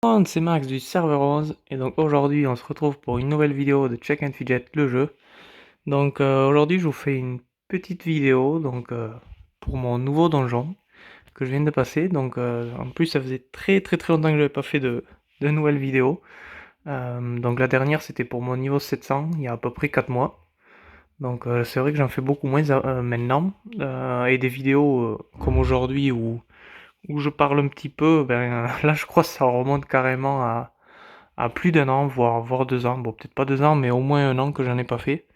C'est Max du serveur 11 et donc aujourd'hui on se retrouve pour une nouvelle vidéo de Check and Fidget le jeu. Donc aujourd'hui je vous fais une petite vidéo pour mon nouveau donjon que je viens de passer. Donc en plus ça faisait très longtemps que j'avais pas fait de nouvelles vidéos. Donc la dernière c'était pour mon niveau 700 il y a à peu près 4 mois. Donc c'est vrai que j'en fais beaucoup moins maintenant. Et des vidéos comme aujourd'hui où je parle un petit peu, ben là je crois que ça remonte carrément à plus d'un an, voire 2 ans. Bon, peut-être pas 2 ans, mais au moins un an que j'en ai pas fait.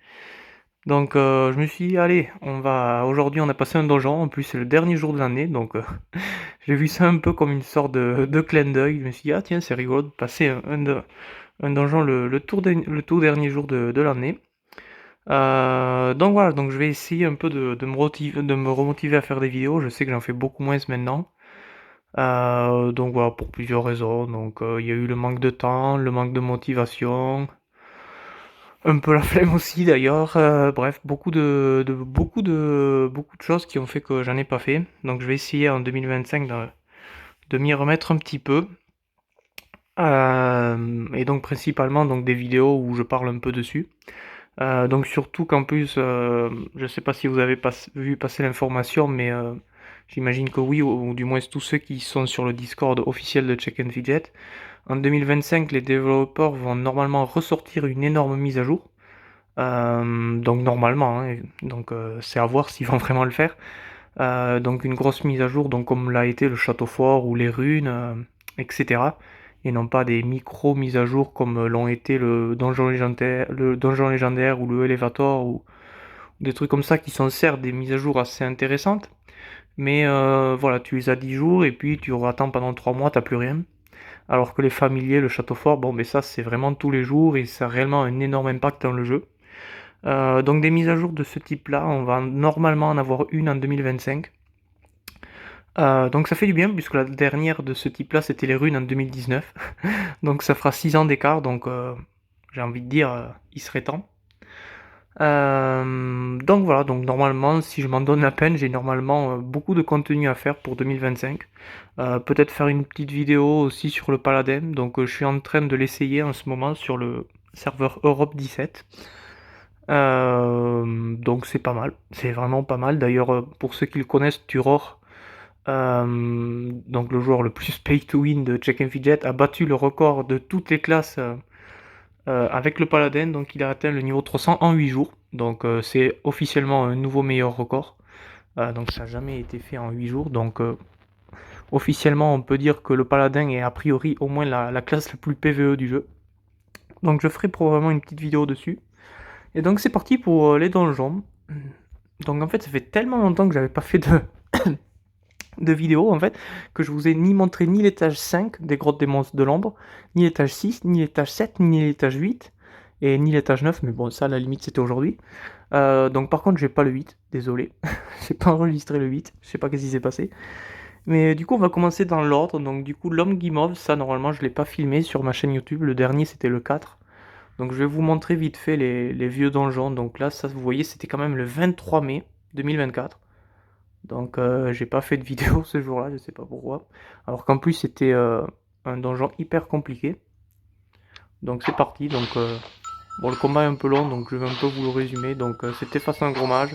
Donc je me suis dit, allez, aujourd'hui on a passé un donjon, en plus c'est le dernier jour de l'année, donc j'ai vu ça un peu comme une sorte de clin d'œil. Je me suis dit, ah tiens, c'est rigolo de passer un donjon le tout dernier jour de l'année. Donc voilà, donc je vais essayer un peu de me remotiver à faire des vidéos. Je sais que j'en fais beaucoup moins maintenant. Donc voilà, pour plusieurs raisons. Donc il y a eu le manque de temps, le manque de motivation, un peu la flemme aussi d'ailleurs. Bref, beaucoup de choses qui ont fait que j'en ai pas fait. Donc je vais essayer en 2025 de m'y remettre un petit peu. Et donc principalement donc des vidéos où je parle un peu dessus. Donc surtout qu'en plus, je sais pas si vous avez vu passer l'information, mais j'imagine que oui, ou du moins tous ceux qui sont sur le Discord officiel de Check and Fidget. En 2025, les développeurs vont normalement ressortir une énorme mise à jour. Donc normalement, hein, donc c'est à voir s'ils vont vraiment le faire. Donc une grosse mise à jour, donc comme l'a été le château fort ou les runes, etc. Et non pas des micro mises à jour comme l'ont été le donjon légendaire ou le Elevator ou des trucs comme ça qui sont certes des mises à jour assez intéressantes, mais voilà, tu les as 10 jours et puis tu attends pendant 3 mois, t'as plus rien. Alors que les familiers, le château fort, bon, mais ça c'est vraiment tous les jours et ça a réellement un énorme impact dans le jeu. Donc des mises à jour de ce type-là, on va normalement en avoir une en 2025. Donc ça fait du bien puisque la dernière de ce type-là c'était les runes en 2019. Donc ça fera 6 ans d'écart, donc j'ai envie de dire il serait temps. Donc voilà, donc normalement si je m'en donne la peine, j'ai normalement beaucoup de contenu à faire pour 2025. Peut-être faire une petite vidéo aussi sur le Paladin, donc je suis en train de l'essayer en ce moment sur le serveur Europe 17. Donc c'est pas mal, c'est vraiment pas mal. D'ailleurs, pour ceux qui le connaissent, Turor, donc le joueur le plus pay to win de Check and Fidget, a battu le record de toutes les classes avec le Paladin. Donc il a atteint le niveau 300 en 8 jours. Donc c'est officiellement un nouveau meilleur record. Donc ça n'a jamais été fait en 8 jours. Donc officiellement on peut dire que le Paladin est a priori au moins la classe la plus PvE du jeu. Donc je ferai probablement une petite vidéo dessus. Et donc c'est parti pour les donjons. Donc en fait ça fait tellement longtemps que j'avais pas fait de vidéo en fait que je vous ai ni montré ni l'étage 5 des grottes des monstres de l'ombre, ni l'étage 6, ni l'étage 7, ni l'étage 8 et ni l'étage 9, mais bon ça à la limite c'était aujourd'hui. Donc par contre j'ai pas le 8, désolé. J'ai pas enregistré le 8, je sais pas qu'est-ce qui s'est passé. Mais du coup on va commencer dans l'ordre. Donc du coup l'homme guimauve, ça normalement je l'ai pas filmé sur ma chaîne YouTube, le dernier c'était le 4. Donc je vais vous montrer vite fait les vieux donjons. Donc là ça vous voyez c'était quand même le 23 mai 2024. Donc j'ai pas fait de vidéo ce jour-là, je sais pas pourquoi. Alors qu'en plus c'était un donjon hyper compliqué. Donc c'est parti. Donc bon le combat est un peu long, donc je vais un peu vous le résumer. Donc c'était face à un gros mage.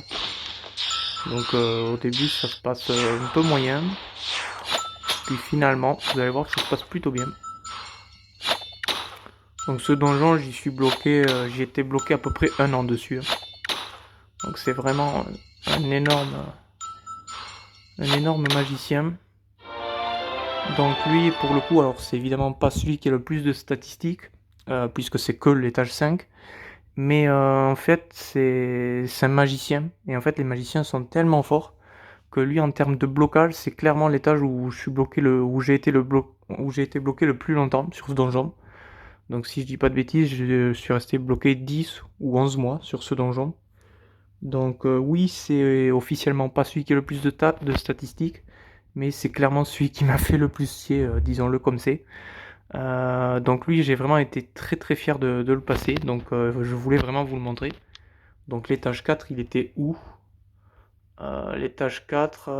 Donc au début ça se passe un peu moyen. Puis finalement vous allez voir que ça se passe plutôt bien. Donc ce donjon j'y suis bloqué, j'y étais bloqué à peu près un an dessus, hein. Donc c'est vraiment un énorme magicien. Donc lui, pour le coup, alors c'est évidemment pas celui qui a le plus de statistiques, puisque c'est que l'étage 5, mais en fait c'est un magicien, et en fait les magiciens sont tellement forts que lui en termes de blocage, c'est clairement l'étage où je suis bloqué où j'ai été bloqué le plus longtemps sur ce donjon. Donc si je dis pas de bêtises, je suis resté bloqué 10 ou 11 mois sur ce donjon. Donc oui, c'est officiellement pas celui qui a le plus de statistiques, mais c'est clairement celui qui m'a fait le plus chier, disons-le comme c'est. Donc lui, j'ai vraiment été très fier de le passer, donc je voulais vraiment vous le montrer. Donc l'étage 4, il était où? L'étage 4,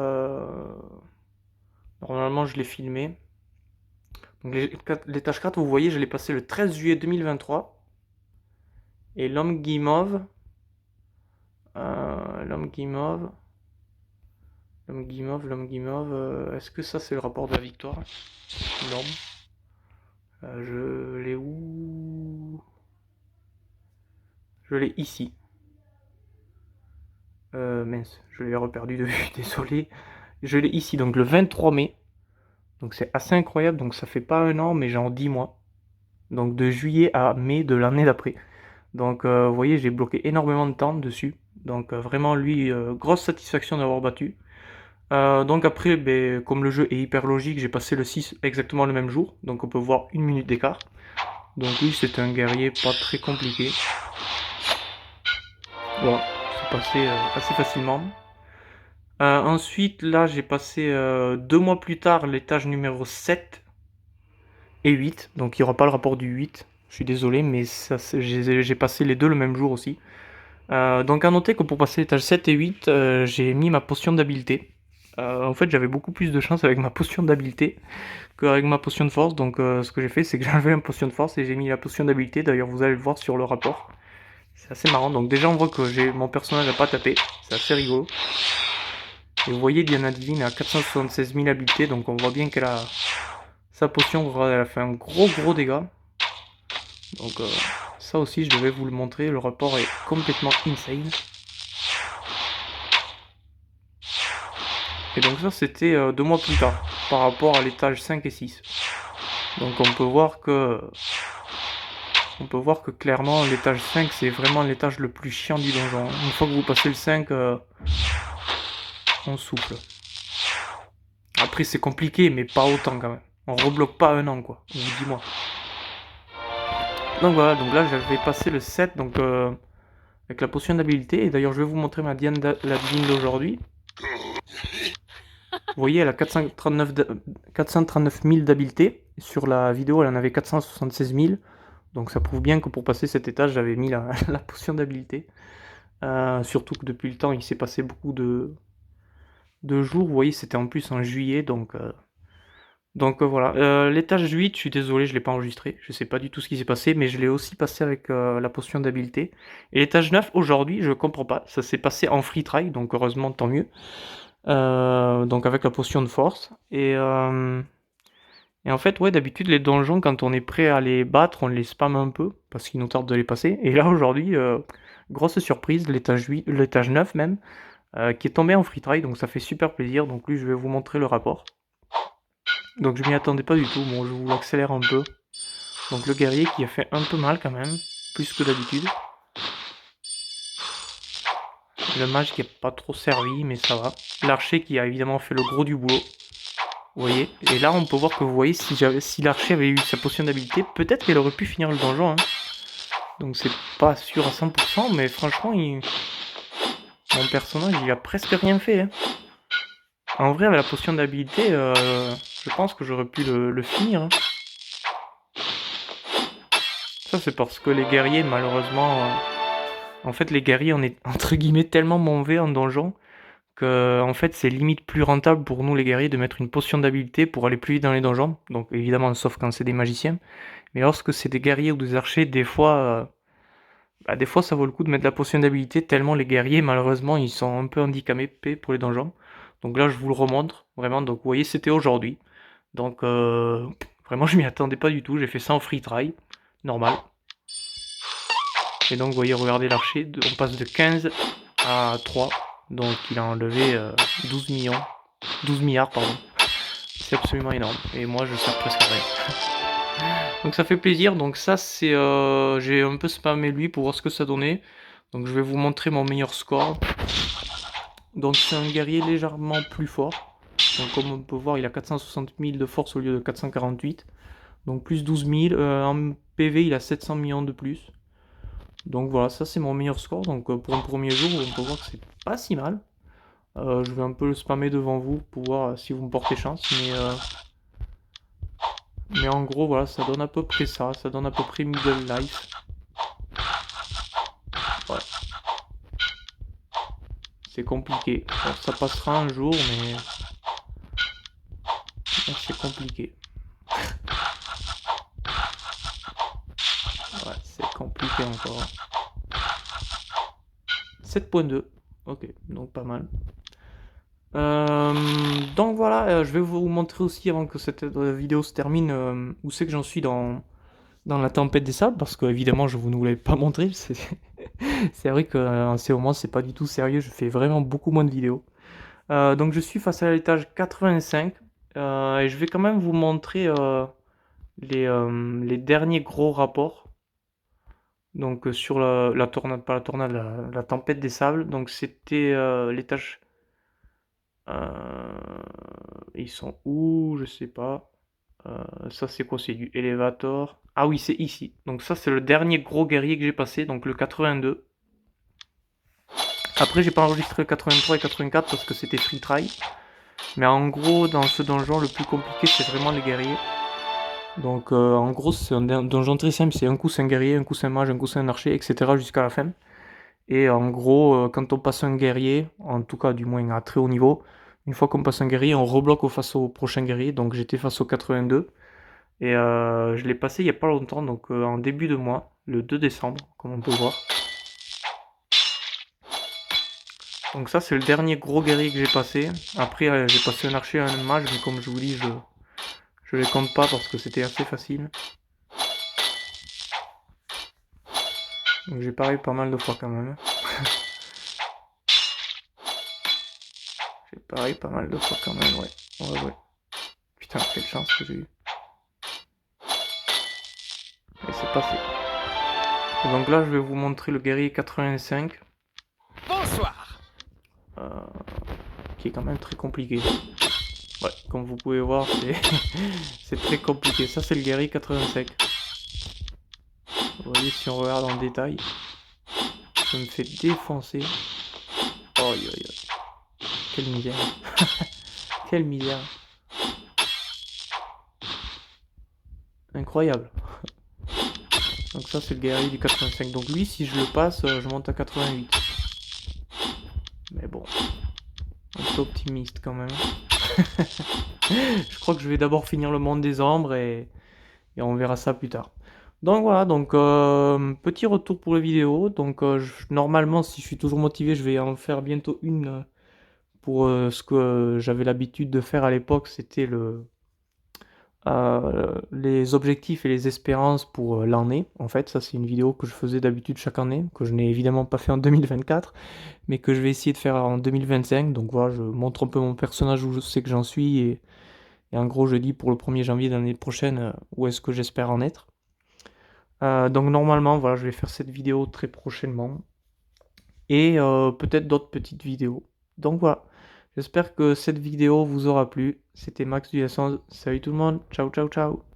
normalement je l'ai filmé. Donc l'étage 4, vous voyez, je l'ai passé le 13 juillet 2023. Et l'homme guimauve... l'homme guimauve... L'homme guimauve... est-ce que ça c'est le rapport de la victoire? Non. Je l'ai où? Je l'ai ici. Mince, je l'ai reperdu de vue, désolé. Je l'ai ici, donc le 23 mai. Donc c'est assez incroyable, donc ça fait pas un an, mais genre 10 mois. Donc de juillet à mai de l'année d'après. Donc vous voyez, j'ai bloqué énormément de temps dessus. Donc vraiment, lui, grosse satisfaction d'avoir battu. Donc après, ben, comme le jeu est hyper logique, j'ai passé le 6 exactement le même jour. Donc on peut voir 1 minute d'écart. Donc lui, c'est un guerrier pas très compliqué. Voilà, c'est passé assez facilement. Ensuite, là, j'ai passé 2 mois plus tard l'étage numéro 7 et 8. Donc il n'y aura pas le rapport du 8. Je suis désolé, mais j'ai passé les deux le même jour aussi. Donc à noter que pour passer l'étage 7 et 8, j'ai mis ma potion d'habileté. En fait, j'avais beaucoup plus de chance avec ma potion d'habileté qu'avec ma potion de force. Donc ce que j'ai fait, c'est que j'ai enlevé la potion de force et j'ai mis la potion d'habileté. D'ailleurs, vous allez le voir sur le rapport. C'est assez marrant. Donc déjà, on voit que mon personnage n'a pas tapé. C'est assez rigolo. Et vous voyez, Diana Divine a 476 000 habiletés. Donc on voit bien qu'elle a sa potion. Elle a fait un gros dégât. Donc ça aussi, je devais vous le montrer. Le rapport est complètement insane. Et donc ça, c'était 2 mois plus tard, par rapport à l'étage 5 et 6. Donc on peut voir que clairement l'étage 5 c'est vraiment l'étage le plus chiant du donjon. Une fois que vous passez le 5, on souffle. Après c'est compliqué, mais pas autant quand même. On rebloque pas un an quoi, ou 10 mois. Donc voilà, donc là j'avais passé le 7, donc avec la potion d'habilité. Et d'ailleurs je vais vous montrer ma Diane la divine d'aujourd'hui. Vous voyez, elle a 439 000 d'habileté. Sur la vidéo, elle en avait 476 000. Donc ça prouve bien que pour passer cet étage, j'avais mis la, la potion d'habileté. Surtout que depuis le temps, il s'est passé beaucoup de jours. Vous voyez, c'était en plus en juillet. Donc voilà. L'étage 8, je suis désolé, je ne l'ai pas enregistré. Je ne sais pas du tout ce qui s'est passé, mais je l'ai aussi passé avec la potion d'habileté. Et l'étage 9, aujourd'hui, je comprends pas. Ça s'est passé en free try, donc heureusement, tant mieux. Donc avec la potion de force. Et en fait, ouais, d'habitude, les donjons, quand on est prêt à les battre, on les spam un peu, parce qu'il nous tarde de les passer. Et là, aujourd'hui, grosse surprise, l'étage 8, l'étage 9 même, qui est tombé en free try, donc ça fait super plaisir. Donc lui, je vais vous montrer le rapport. Donc je m'y attendais pas du tout, bon, je vous l'accélère un peu. Donc le guerrier qui a fait un peu mal quand même, plus que d'habitude. Le mage qui a pas trop servi, mais ça va. L'archer qui a évidemment fait le gros du boulot. Vous voyez, et là on peut voir que vous voyez, si l'archer avait eu sa potion d'habilité, peut-être qu'elle aurait pu finir le donjon. Hein. Donc c'est pas sûr à 100%, mais franchement, mon personnage il a presque rien fait. Hein. En vrai, avec la potion d'habilité, je pense que j'aurais pu le finir. Hein. Ça c'est parce que les guerriers, malheureusement... en fait, les guerriers, on est entre guillemets tellement mauvais en donjon que en fait c'est limite plus rentable pour nous les guerriers de mettre une potion d'habileté pour aller plus vite dans les donjons. Donc évidemment sauf quand c'est des magiciens. Mais lorsque c'est des guerriers ou des archers, des fois ça vaut le coup de mettre la potion d'habilité tellement les guerriers malheureusement ils sont un peu handicapés pour les donjons. Donc là je vous le remontre vraiment. Donc vous voyez c'était aujourd'hui. Donc vraiment je m'y attendais pas du tout. J'ai fait ça en free try normal. Et donc vous voyez regardez l'archer, on passe de 15 à 3. Donc il a enlevé 12 millions. 12 milliards, pardon. C'est absolument énorme. Et moi, je sers presque rien. Donc ça fait plaisir. Donc ça, c'est... j'ai un peu spammé lui pour voir ce que ça donnait. Donc je vais vous montrer mon meilleur score. Donc c'est un guerrier légèrement plus fort. Donc comme on peut voir, il a 460 000 de force au lieu de 448. Donc plus 12 000. En PV, il a 700 millions de plus. Donc voilà, ça c'est mon meilleur score. Donc pour un premier jour, on peut voir que c'est pas si mal. Je vais un peu le spammer devant vous pour voir si vous me portez chance. Mais en gros, voilà, ça donne à peu près ça. Ça donne à peu près middle life. Ouais. C'est compliqué. Alors, ça passera un jour, mais c'est compliqué. monter encore. 7.2. Ok, donc pas mal. Donc voilà, je vais vous montrer aussi avant que cette vidéo se termine où c'est que j'en suis dans la tempête des sables, parce que évidemment je vous ne vous l'avais pas montré. C'est vrai qu'en ce moment c'est pas du tout sérieux, je fais vraiment beaucoup moins de vidéos. Donc je suis face à l'étage 85 et je vais quand même vous montrer les derniers gros rapports. Donc sur la tornade, pas la tornade, la tempête des sables. Donc c'était l'étage. Ils sont où? Je sais pas. Ça c'est quoi? C'est du Elevator. Ah oui, c'est ici. Donc ça c'est le dernier gros guerrier que j'ai passé, donc le 82. Après j'ai pas enregistré le 83 et 84 parce que c'était free try. Mais en gros dans ce donjon le plus compliqué c'est vraiment les guerriers. Donc en gros c'est un donjon très simple, c'est un coup c'est un guerrier, un coup c'est un mage, un coup c'est un archer, etc. jusqu'à la fin. Et en gros quand on passe un guerrier, en tout cas du moins à très haut niveau, une fois qu'on passe un guerrier on rebloque face au prochain guerrier. Donc j'étais face au 82. Et je l'ai passé il n'y a pas longtemps, donc en début de mois, le 2 décembre, comme on peut voir. Donc ça c'est le dernier gros guerrier que j'ai passé. Après j'ai passé un archer et un mage, mais comme je vous dis, je les compte pas parce que c'était assez facile. Donc j'ai pareil pas mal de fois quand même. J'ai pareil pas mal de fois quand même, ouais. Ouais. Putain, quelle chance que j'ai eu. Et c'est passé. Et donc là je vais vous montrer le guerrier 85. Bonsoir. Qui est quand même très compliqué. Ouais, comme vous pouvez voir, c'est très compliqué. Ça, c'est le guerrier 85. Vous voyez, si on regarde en détail, je me fais défoncer. Oh, quelle misère. Quelle misère. Incroyable. Donc ça, c'est le guerrier du 85. Donc lui, si je le passe, je monte à 88. Mais bon, un peu optimiste quand même. Je crois que je vais d'abord finir le monde des ombres et on verra ça plus tard. Donc voilà, donc petit retour pour la vidéo. Donc normalement, si je suis toujours motivé, je vais en faire bientôt une pour ce que j'avais l'habitude de faire à l'époque. C'était les objectifs et les espérances pour l'année. En fait, ça c'est une vidéo que je faisais d'habitude chaque année, que je n'ai évidemment pas fait en 2024, mais que je vais essayer de faire en 2025. Donc voilà, je montre un peu mon personnage où je sais que j'en suis et en gros je dis pour le 1er janvier de l'année prochaine où est-ce que j'espère en être. Donc normalement, voilà, je vais faire cette vidéo très prochainement. Et peut-être d'autres petites vidéos. Donc voilà, j'espère que cette vidéo vous aura plu. C'était Max du S11. Salut tout le monde, ciao ciao ciao.